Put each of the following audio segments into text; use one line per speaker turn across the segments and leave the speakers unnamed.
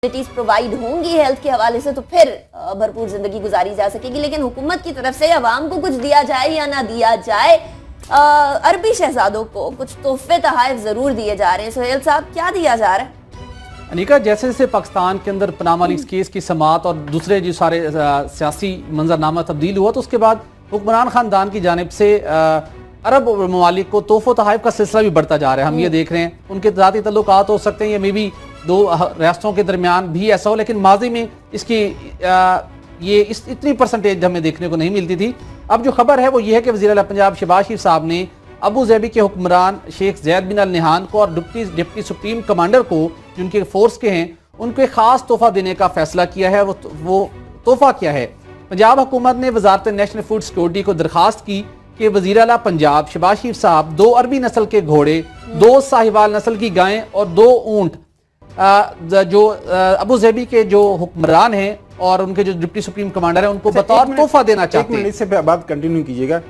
Provide होंगी health के हवाले से तो फिर भरपूर जिंदगी गुजारी जा सकेगी। लेकिन हुकूमत की तरफ से अवाम को कुछ दिया जाए या ना दिया जाए, अरबी शहजादों को कुछ तोहफे तोहफे जरूर दिए जा रहे हैं। सुहेल साहब, क्या दिया जा रहा है?
अनिका, जैसे जैसे पाकिस्तान के अंदर पनामा लीक्स केस की समाअत और दूसरे जो सारे सियासी मंजरनामा तब्दील हुआ, तो उसके बाद हुक्मरान खानदान की जानिब से अरब ममालिक को तोहफे तोहफे का सिलसिला भी बढ़ता जा रहा है। हम ये देख रहे हैं, उनके ज़ाती तल्लुकात हो सकते हैं, ये मे भी दो रियासतों के दरमियान भी ऐसा हो, लेकिन माजी में इसकी इतनी परसेंटेज हमें देखने को नहीं मिलती थी। अब जो खबर है वो ये है कि वज़ीर आला पंजाब शहबाज शरीफ साहब ने अबू ज़ैबी के हुक्मरान शेख ज़ैद बिन अल नहान को और डिप्टी सुप्रीम कमांडर को, जिनके फोर्स के हैं, उनको एक खास तोहफा देने का फैसला किया है। वो तोहफा क्या है? पंजाब हुकूमत ने वजारत नेशनल फूड सिक्योरिटी को दरखास्त की कि वज़ीर आला पंजाब शहबाज शरीफ साहब 2 अरबी नस्ल के घोड़े, 2 साहिवाल नस्ल की गायें और 2 ऊंट जो अबू ज़ैबी के जो हुक्मरान हैं और उनके जो डिप्टी सुप्रीम कमांडर हैं, उनको बतौर तोहफा देना चाहते हैं।
इससे बात कंटिन्यू कीजिएगा।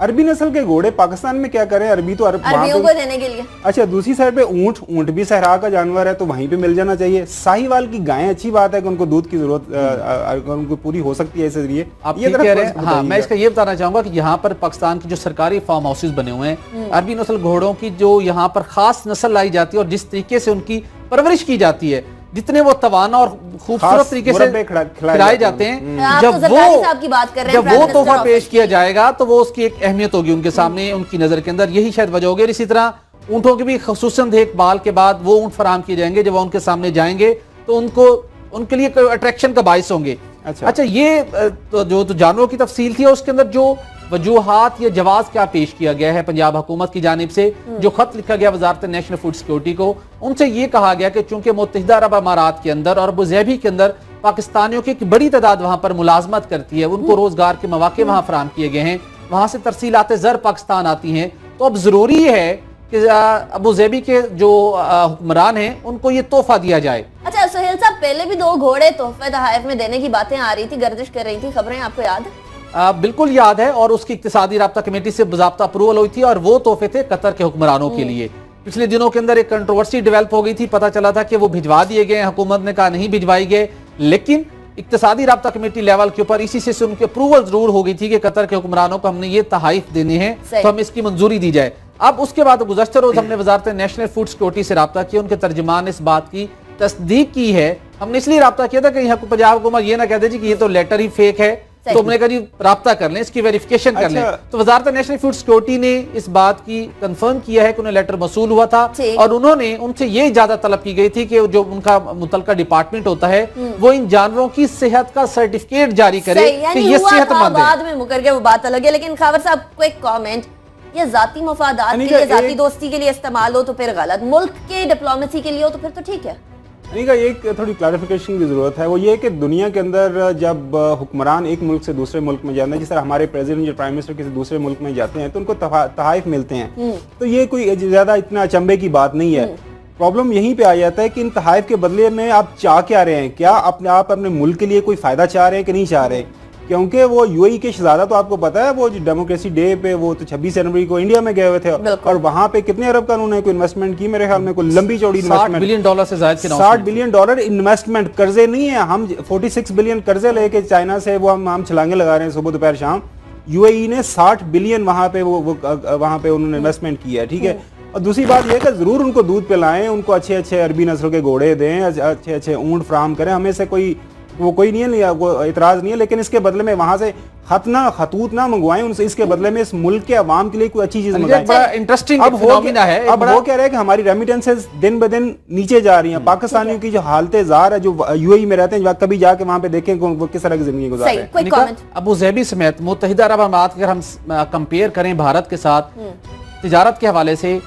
अरबी नस्ल के घोड़े पाकिस्तान में क्या करें? अरबी तो
अरबियों को देने के लिए।
अच्छा, दूसरी साइड पे ऊंट भी सहरा का जानवर है, तो वहीं पे मिल जाना चाहिए। साहिवाल की गायें, अच्छी बात है कि उनको दूध की जरूरत उनको पूरी हो सकती है इस जरिए।
आप ये कह रहे हैं? हाँ, मैं इसका ये बताना चाहूंगा कि यहाँ पर पाकिस्तान की जो सरकारी फार्म हाउसेज बने हुए हैं, अरबी नस्ल घोड़ों की जो यहाँ पर खास नस्ल लाई जाती है और जिस तरीके से उनकी परवरिश की जाती है, जितने वो तवाना और खूबसूरत तरीके से खिलाए जाते हैं, जब वो तोहफा पेश किया जाएगा तो वो उसकी एक अहमियत होगी उनके सामने, उनकी नजर के अंदर। यही शायद वजह होगी। इसी तरह ऊंटों की भी खुसूसन देखभाल के बाद वो ऊंट फराम किए जाएंगे, जब वो उनके सामने जाएंगे तो उनके लिए अट्रैक्शन का बाइस होंगे। अच्छा, ये जो जानवरों की तफसील थी, उसके अंदर जो वजूहात या जवाब क्या पेश किया गया है पंजाब हुकूमत की जानिब से, जो खत लिखा गया वजारत नेशनल फूड सिक्योरिटी को, उनसे ये कहा गया कि चूंकि मुत्तहिदा अरब अमारात के अंदर और अबू ज़ैबी के अंदर पाकिस्तानियों की एक बड़ी तादाद वहां पर मुलाजमत करती है, उनको रोजगार के मौके वहां फराम किए गए हैं, वहां से तरसीलात ज़र पाकिस्तान आती हैं, तो अब जरूरी है कि अबू ज़ैबी के जो हुक्मरान हैं उनको ये तोहफा दिया जाए।
अच्छा सुहेल साहब, पहले भी 2 घोड़े तोहफे तोहफे में देने की बातें आ रही थी, गर्दिश कर रही थी खबरें, आपको याद है?
बिल्कुल याद है, और उसकी इक्तिसादी राब्ता कमेटी से बाज़ाब्ता अप्रूवल हुई थी, और वो तोहफे थे कतर के हुक्मरानों के लिए। पिछले दिनों के अंदर एक कंट्रोवर्सी डेवलप हो गई थी, पता चला था कि वो भिजवा दिए गए, हुकूमत ने कहा नहीं भिजवाई गए, लेकिन इक्तिसादी राब्ता कमेटी लेवल के ऊपर इसी से उनकी अप्रूवल जरूर हो गई थी कि कतर के हुक्मरानों को हमने ये तहाइफ देने हैं, तो हम इसकी मंजूरी दी जाए। अब उसके बाद गुज़श्ता रोज हमने वजारत नेशनल फूड सिक्योरिटी से रब्ता किया, उनके तर्जमान ने इस बात की तस्दीक की है। हमने इसलिए रब्ता किया था कि यहाँ पंजाब हुकूमत ये ना कह दे कि ये तो लेटर ही फेक है, तो हमने कहा जी राब्ता कर लें, इसकी वेरिफिकेशन कर लें। तो वजारत नेशनल फूड सिक्योरिटी ने इस बात की कंफर्म किया है कि उन्हें लेटर मसूल हुआ था, और उन्होंने उनसे ये इजाजत तलब की गई थी कि जो उनका मुतलका डिपार्टमेंट होता है वो इन जानवरों की सेहत का सर्टिफिकेट जारी करे कि ये सेहतमंद है।
बाद में मुकर के वो बात अलग है, लेकिन खावर साहब को एक कमेंट, ये जाती मफादात के लिए, जाती दोस्ती के लिए इस्तेमाल हो तो फिर गलत, मुल्क के डिप्लोमेसी के लिए हो तो फिर तो ठीक है।
का एक थोड़ी क्लैरिफिकेशन की जरूरत है, वो ये कि दुनिया के अंदर जब हुक्मरान एक मुल्क से दूसरे मुल्क में जाते हैं, जिस तरह हमारे प्रेसिडेंट या प्राइम मिनिस्टर किसी दूसरे मुल्क में जाते हैं तो उनको तहाइफ मिलते हैं, तो ये कोई ज्यादा इतना अचंभे की बात नहीं है। प्रॉब्लम यहीं पे आ जाता है कि इन तहाइफ के बदले में आप चाह क्या रहे हैं? क्या आप अपने मुल्क के लिए कोई फायदा चाह रहे हैं कि नहीं चाह रहे? क्योंकि वो यूएई के शहजादा, तो आपको पता है वो जो डेमोक्रेसी डे पे वो तो 26 जनवरी को इंडिया में गए हुए थे, और वहां पे कितने अरब का उन्होंने कोई इन्वेस्टमेंट की, मेरे ख्याल में कोई लंबी चौड़ी
$60 बिलियन से ज्यादा,
$60 बिलियन इन्वेस्टमेंट, कर्जे नहीं है। हम 46 बिलियन कर्जे लेके चाइना से वो हम छलांगे लगा रहे हैं सुबह दोपहर शाम। यूएई ने 60 बिलियन वहां पे उन्होंने इन्वेस्टमेंट किया है, ठीक है। और दूसरी बात यह कि जरूर उनको दूध पिलाएं, उनको अच्छे अच्छे अरबी नस्ल के घोड़े दें, अच्छे अच्छे ऊंट फ्राहम करें, हमें से कोई नहीं है, वो इतराज नहीं है, लेकिन इसके बदले में वहां से खतूत ना मंगवाएं उनसे, इसके बदले में इस मुल्क के अवाम के लिए कोई अच्छी चीज मंगवाएं।
बड़ा इंटरेस्टिंग फिनोमेना है।
अब वो कह रहे हैं कि हमारी रेमिटेंसेस दिन ब दिन नीचे जा रही हैं। पाकिस्तानियों की जो हालते जार है, जो यूएई में रहते हैं, कभी जाके वहां पे देखें वो किस तरह की जिंदगी गुजार रहे हैं।
अबू ज़ैबी समेत मुत्तहिदा अरब अमारात, अगर हम कंपेयर करें भारत के साथ, तिजारत के हवाले से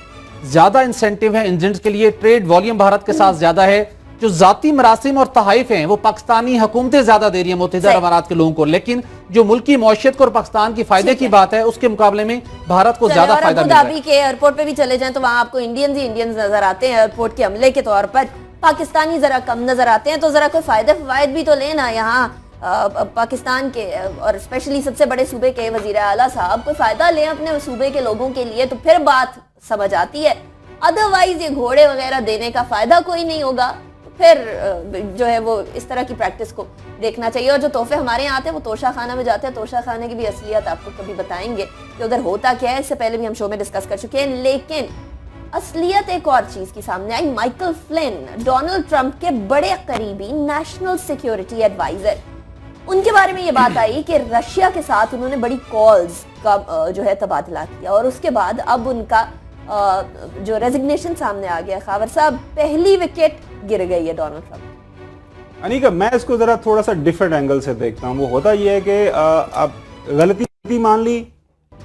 ज्यादा इंसेंटिव है इंजेंट्स के लिए, ट्रेड वॉल्यूम भारत के साथ ज्यादा है, जो जाती मरासिम और तहाइफ हैं वो पाकिस्तानी हुकूमतें ज्यादा दे रही है मुत्तहिदा अरब अमारात के लोगों को, लेकिन जो मुल्की मौशियत को और पाकिस्तान की फायदे की बात है उसके मुकाबले में भारत को ज्यादा फायदा मिल रहा है।
अबू धाबी के एयरपोर्ट पे भी चले जाएं तो वहां आपको इंडियंस ही इंडियंस नजर आते हैं एयरपोर्ट के अमले के तौर पर, पाकिस्तानी जरा कम नजर आते हैं। तो जरा कोई फायदे भी तो लेना यहाँ पाकिस्तान के और स्पेशली सबसे बड़े सूबे के वजीर आला साहब कोई फायदा लें अपने सूबे के लोगों के लिए, तो फिर बात समझ आती है। अदरवाइज ये घोड़े वगैरह देने का फायदा कोई नहीं होगा, फिर जो है वो इस तरह की प्रैक्टिस को देखना चाहिए। और जो तोहफे हमारे यहाँ आते हैं वो तोशा खाना में जाते हैं। तोशा खाने की भी असलियत आपको कभी बताएंगे कि उधर होता क्या है, इससे पहले भी हम शो में डिस्कस कर चुके हैं। लेकिन असलियत एक और चीज की सामने आई। माइकल फ्लिन, डोनाल्ड ट्रंप के बड़े करीबी नेशनल सिक्योरिटी एडवाइजर, उनके बारे में ये बात आई कि रशिया के साथ उन्होंने बड़ी कॉल्स का जो है तबादला किया और उसके बाद अब उनका जो रेजिग्नेशन सामने आ गया। खावर साहब, पहली विकेट गिर गई है डोनाल्ड ट्रंप।
अनिका, मैं इसको जरा थोड़ा सा डिफरेंट एंगल से देखता हूँ। वो होता ये है कि अब गलती मान ली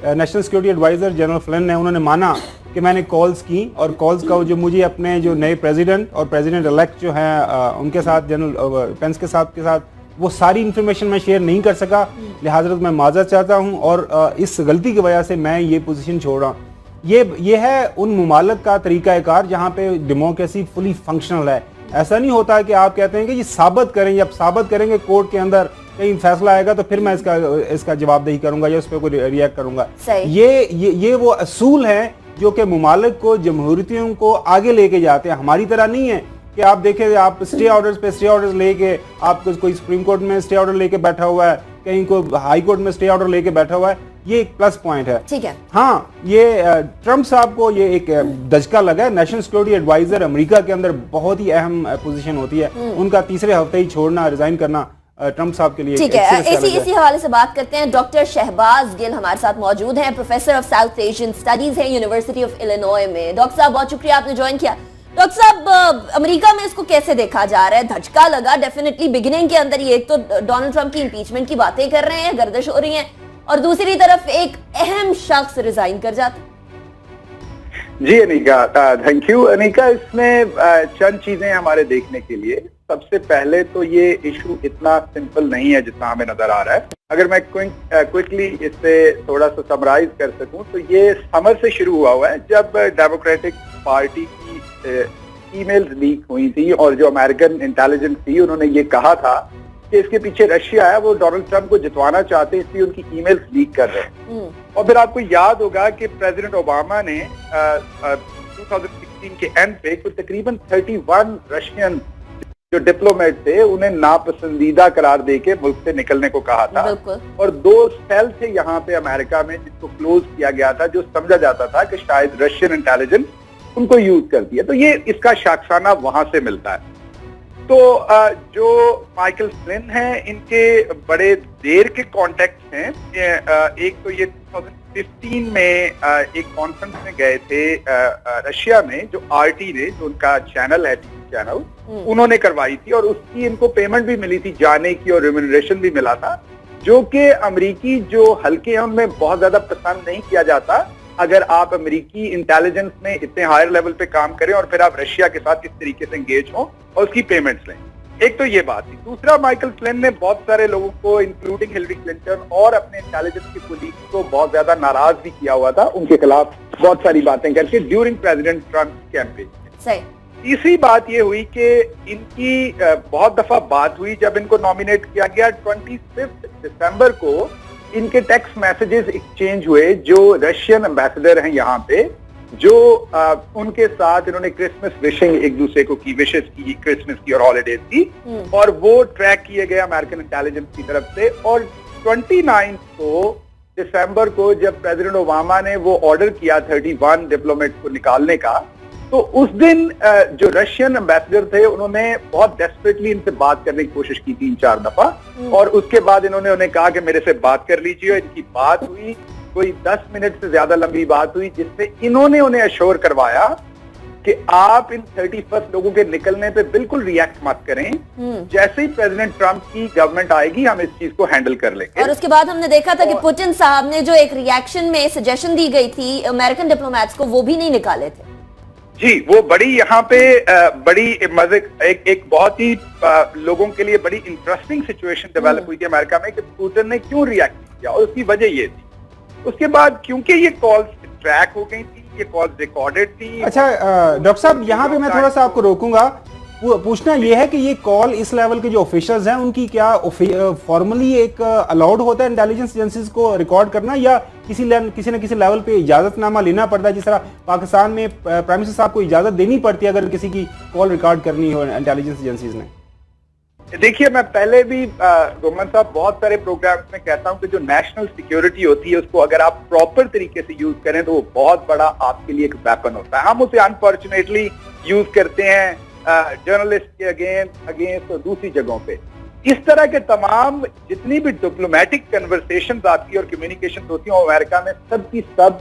national security adviser general Flynn ने, उन्होंने माना कि मैंने कॉल्स की और कॉल्स का जो मुझे अपने जो नए प्रेसिडेंट और प्रेसिडेंट इलेक्ट जो है उनके साथ, जनरल पेंस के साथ वो सारी इंफॉर्मेशन मैं शेयर नहीं कर सका, लिहाजा मैं माजरत चाहता हूँ और इस गलती की वजह से मैं ये पोजीशन छोड़ रहा हूँ। ये है उन मुमालिक का तरीकाकार जहाँ पे डेमोक्रेसी फुली फंक्शनल है। ऐसा नहीं होता कि आप कहते हैं कि ये साबित करें, जब साबित करेंगे कोर्ट के अंदर कहीं फैसला आएगा तो फिर मैं इसका जवाबदेही करूंगा या उस पर कोई रिएक्ट करूंगा। ये वो असूल है जो कि मुमालिक को, जमहूरियतों को आगे लेके जाते हैं। हमारी तरह नहीं है कि आप देखें, आप स्टे ऑर्डर्स पे स्टे ऑर्डर्स लेके, आप कोई सुप्रीम कोर्ट में स्टे ऑर्डर लेके बैठा हुआ है, कहीं को हाई कोर्ट में स्टे ऑर्डर लेके बैठा हुआ है, ये एक प्लस पॉइंट है।
ठीक है।
हाँ, ये ट्रंप साहब को ये एक दचका लगा है। नेशनल सिक्योरिटी एडवाइजर अमेरिका के अंदर बहुत ही अहम पोजीशन होती है, उनका तीसरे हफ्ते ही छोड़ना, रिजाइन करना ट्रंप साहब के लिए।
ठीक है, इसी हवाले से बात करते हैं। डॉक्टर शहबाज गिल हमारे साथ मौजूद हैं, professor of south Asian studies है यूनिवर्सिटी ऑफ इलिनॉय में। डॉक्टर साहब, बहुत शुक्रिया आपने ज्वाइन किया। डॉक्टर साहब, अमेरिका में इसको कैसे देखा जा रहा है? धचका लगा डेफिनेटली बिगिनिंग के अंदर ही। एक तो डोनाल्ड ट्रंप की इंपीचमेंट की बातें कर रहे हैं, गर्दिश हो रही है, और दूसरी तरफ एक अहम शख्स रिजाइन कर जाता।
जी अनिका, थैंक यू अनिका। इसमें चंद चीजें हमारे देखने के लिए। सबसे पहले तो ये इशू इतना सिंपल नहीं है जितना हमें नजर आ रहा है। अगर मैं क्विकली इससे थोड़ा सा समराइज कर सकूं तो ये समर से शुरू हुआ है, जब डेमोक्रेटिक पार्टी की ईमेल्स लीक हुई थी और जो अमेरिकन इंटेलिजेंस थी उन्होंने ये कहा था कि इसके पीछे रशिया है, वो डोनाल्ड ट्रंप को जितवाना चाहते हैं, इसलिए उनकी ईमेल्स लीक कर रहे हैं। और फिर आपको याद होगा कि प्रेसिडेंट ओबामा ने 2016 के एंड पे कुछ तकरीबन 31 रशियन जो डिप्लोमेट थे उन्हें नापसंदीदा करार देके मुल्क से निकलने को कहा था। और 2 सेल थे यहाँ पे अमेरिका में जिसको क्लोज किया गया था, जो समझा जाता था कि शायद रशियन इंटेलिजेंस उनको यूज करती है। तो ये इसका शाखसाना वहां से मिलता है। तो जो माइकल फ्लिन है, इनके बड़े देर के कॉन्टेक्ट हैं। एक तो ये 2015 में एक कॉन्फ्रेंस में गए थे रशिया में, जो आरटी ने, जो उनका चैनल है, टीवी चैनल, उन्होंने करवाई थी और उसकी इनको पेमेंट भी मिली थी जाने की और रिम्यूनरेशन भी मिला था, जो कि अमेरिकी जो हल्के हैं उनमें बहुत ज्यादा पसंद नहीं किया जाता अगर आप अमेरिकी इंटेलिजेंस में इतने हायर लेवल पे काम करें और फिर आप रशिया के साथ किस तरीके से एंगेज हो और उसकी पेमेंट्स लें। एक तो ये बात थी। दूसरा, माइकल फ्लिन ने बहुत सारे लोगों को, इंक्लूडिंग हिलरी क्लिंटन और अपने इंटेलिजेंस के कोलीग्स को, बहुत ज्यादा नाराज भी किया हुआ था उनके खिलाफ बहुत सारी बातें करके ड्यूरिंग प्रेसिडेंट ट्रंप कैंपेन।
सही।
तीसरी बात ये हुई कि इनकी बहुत दफा बात हुई जब इनको नॉमिनेट किया गया। 25 दिसंबर को इनके टेक्स्ट मैसेजेस एक्सचेंज हुए जो रशियन एम्बेसडर हैं यहाँ पे, जो उनके साथ इन्होंने क्रिसमस विशिंग एक दूसरे को की, विशेष की, क्रिसमस की और हॉलीडेज की, और वो ट्रैक किए गए अमेरिकन इंटेलिजेंस की तरफ से। और 29 दिसंबर को जब प्रेसिडेंट ओबामा ने वो ऑर्डर किया 31 डिप्लोमेट को निकालने का, तो उस दिन जो रशियन एम्बेसडर थे उन्होंने बहुत डेस्परेटली इनसे बात करने की कोशिश की 3-4 दफा, और उसके बाद इन्होंने उन्हें कहा कि मेरे से बात कर लीजिए। इनकी बात हुई, कोई 10 मिनट से ज्यादा लंबी बात हुई, जिसमें इन्होंने उन्हें अश्योर करवाया कि आप इन 31 लोगों के निकलने पे बिल्कुल रिएक्ट मत करें, जैसे ही प्रेसिडेंट ट्रंप की गवर्नमेंट आएगी हम इस चीज को हैंडल कर लेंगे।
और उसके बाद हमने देखा था कि पुतिन साहब ने जो एक रिएक्शन में सजेशन दी गई थी अमेरिकन डिप्लोमेट्स को, वो भी नहीं निकाले थे।
जी, वो बड़ी यहाँ पे बड़ी मजे एक बहुत ही लोगों के लिए बड़ी इंटरेस्टिंग सिचुएशन डेवलप हुई थी अमेरिका में कि पुतिन ने क्यों रिएक्ट किया, और उसकी वजह ये थी। उसके बाद क्योंकि ये कॉल्स ट्रैक हो गई थी, ये कॉल्स रिकॉर्डेड थी।
अच्छा डॉक्टर साहब, यहाँ पे मैं थोड़ा सा आपको रोकूंगा। पूछना यह है कि ये कॉल इस लेवल के जो ऑफिशियल्स हैं उनकी क्या फॉर्मली एक अलाउड होता है इंटेलिजेंस एजेंसीज को रिकॉर्ड करना, या किसी न किसी लेवल पे इजाजतनामा लेना पड़ता है, जिस तरह पाकिस्तान में प्राइम मिनिस्टर साहब को इजाजत देनी पड़ती है अगर किसी की कॉल रिकॉर्ड करनी हो इंटेलिजेंस एजेंसीज ने?
देखिए, मैं पहले भी रोमन साहब बहुत सारे प्रोग्राम्स में कहता हूं कि जो नेशनल सिक्योरिटी होती है उसको अगर आप प्रॉपर तरीके से यूज करें तो वो बहुत बड़ा आपके लिए एक वेपन होता है। हम उसे अनफॉर्चुनेटली यूज करते हैं जर्नलिस्ट के अगेंस्ट और दूसरी जगहों पे। इस तरह के तमाम जितनी भी डिप्लोमेटिक कन्वर्सेशंस आपकी और कम्युनिकेशन होती हैं अमेरिका में सबकी सब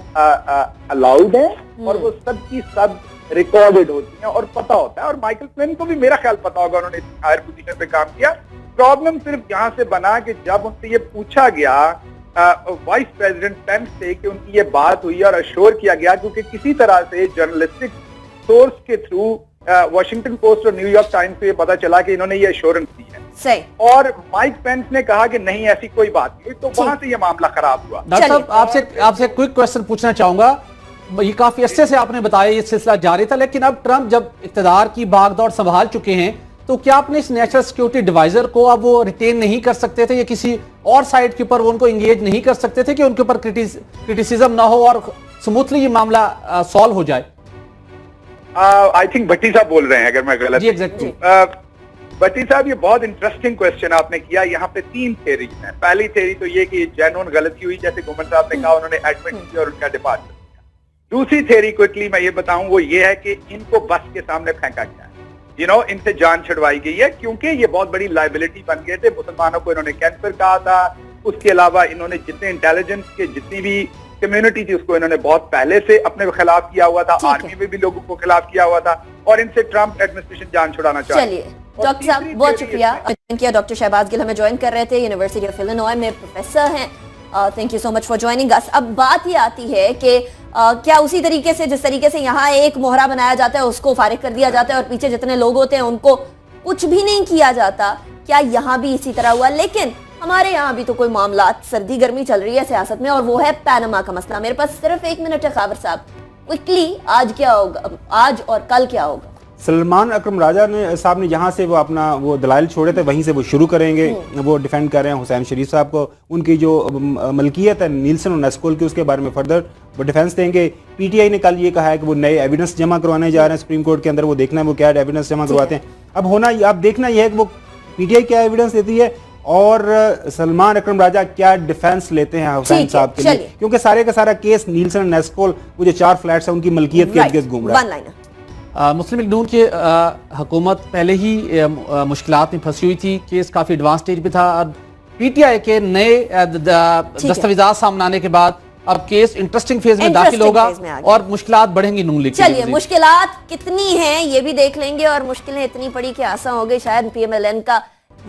अलाउड है और वो सबकी सब रिकॉर्डेड होती हैं और पता होता है। और माइकल फ्लिन को भी मेरा ख्याल पता होगा, उन्होंने हायर पोजीशन पे काम किया। प्रॉब्लम सिर्फ यहाँ से बना कि जब उनसे ये पूछा गया वाइस प्रेसिडेंट पेंस से कि उनकी ये बात हुई और अश्योर किया गया, क्योंकि किसी तरह से जर्नलिस्टिक सोर्स के थ्रू वॉशिंगटन पोस्ट और न्यूयॉर्क टाइम्स से ये पता चला कि इन्होंने ये एश्योरेंस दी है
सही,
और माइक पेंस ने कहा कि नहीं ऐसी कोई बात नहीं, तो वहां से ये मामला खराब हुआ।
डॉक्टर साहब आपसे क्विक क्वेश्चन पूछना चाहूंगा। ये काफी अच्छे से आपने बताया, ये सिलसिला जारी था, लेकिन अब ट्रंप जब इक़्तिदार की भागदौड़ संभाल चुके हैं तो क्या अपने इस नेशनल सिक्योरिटी एडवाइजर को अब वो रिटेन नहीं कर सकते थे, या किसी और साइड के ऊपर वो उनको एंगेज नहीं कर सकते थे कि उनके ऊपर क्रिटिसिज्म ना हो और स्मूथली ये मामला सॉल्व हो जाए?
आई थिंक भट्टी साहब बोल रहे हैं, अगर मैं गलत।
जी एग्जैक्टली।
भट्टी साहब, ये बहुत इंटरेस्टिंग क्वेश्चन आपने किया। यहाँ पे 3 थ्योरीज हैं। पहली थ्योरी तो ये कि जेन्युइन गलती हुई, जैसे गुमन साहब ने कहा, उन्होंने एडमिट किया और उनका डिपार्चर किया। दूसरी थ्योरी क्विकली मैं ये बताऊं, वो ये है कि इनको बस के सामने फेंका गया है, इनसे जान छुड़वाई गई है, क्योंकि ये बहुत बड़ी लाइबिलिटी बन गए थे। मुसलमानों को इन्होंने कैंसर कहा था, उसके अलावा इन्होंने जितने इंटेलिजेंस के जितनी भी कम्युनिटी थी उसको इन्होंने बहुत पहले से अपने खिलाफ किया हुआ था, आर्मी में भी लोगों को खिलाफ किया हुआ था, और इनसे ट्रंप एडमिनिस्ट्रेशन जान छुड़ाना चाहती है।
चलिए डॉक्टर साहब, बहुत शुक्रिया। डॉक्टर शहबाज गिल हमें ज्वाइन कर रहे थे, यूनिवर्सिटी ऑफ इलिनॉय में प्रोफेसर हैं। Thank you so much for joining us. अब बात ये आती है कि क्या उसी तरीके से जिस तरीके से यहाँ एक मोहरा बनाया जाता है उसको फारिग कर दिया जाता है और पीछे जितने लोग होते हैं उनको कुछ भी नहीं किया जाता, क्या यहाँ भी इसी तरह हुआ? लेकिन हमारे यहाँ भी तो कोई मामला, सर्दी गर्मी चल रही है सियासत में, और वो है पैनामा का मसला। मेरे पास सिर्फ 1 मिनट है खाबर साहब, क्विकली आज क्या होगा, आज और कल क्या होगा?
सलमान अकरम राजा ने साहब ने जहां से वो अपना वो दलाइल छोड़े थे वहीं से वो शुरू करेंगे। वो डिफेंड कर रहे हैं हुसैन शरीफ साहब को, उनकी जो मलकियत है नीलसन और नेस्कोल की, उसके बारे में फर्दर वो डिफेंस देंगे। पीटीआई ने कल ये कहा है कि वो नए एविडेंस जमा करवाने जा रहे हैं सुप्रीम कोर्ट के अंदर, वो देखना है वो क्या एविडेंस जमा करवाते हैं। अब होना अब देखना यह है कि वो पीटीआई क्या एविडेंस देती है और सलमान अकरम राजा क्या डिफेंस लेते हैं हुसैन साहब के लिए, क्योंकि सारे का सारा केस नीलसन नेस्कोल वो जो 4 फ्लैट्स है उनकी मलकियत के इर्द-गिर्द घूम रहा है।
मुस्लिम लीग नून की हुकूमत पहले ही मुश्किलात में फंसी हुई थी, केस काफी एडवांस स्टेज पे था। अब पीटीआई के नए दस्तावेजात सामने आने के बाद अब केस इंटरेस्टिंग फेज में दाखिल होगा और मुश्किलात बढ़ेंगी नून लीग।
चलिए, मुश्किलात कितनी हैं ये भी देख लेंगे, और मुश्किलें इतनी पड़ी कि आसान हो गई। शायद पीएमएलएन का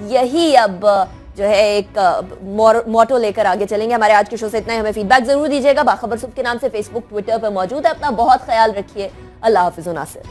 यही अब जो है एक मोटो लेकर आगे चलेंगे। हमारे आज के शो से इतना ही। हमें फीडबैक जरूर दीजिएगा। बाखबर सुबह के नाम से फेसबुक ट्विटर पर मौजूद है। अपना बहुत ख्याल रखिए। अल्लाह हाफिज़ नासिर।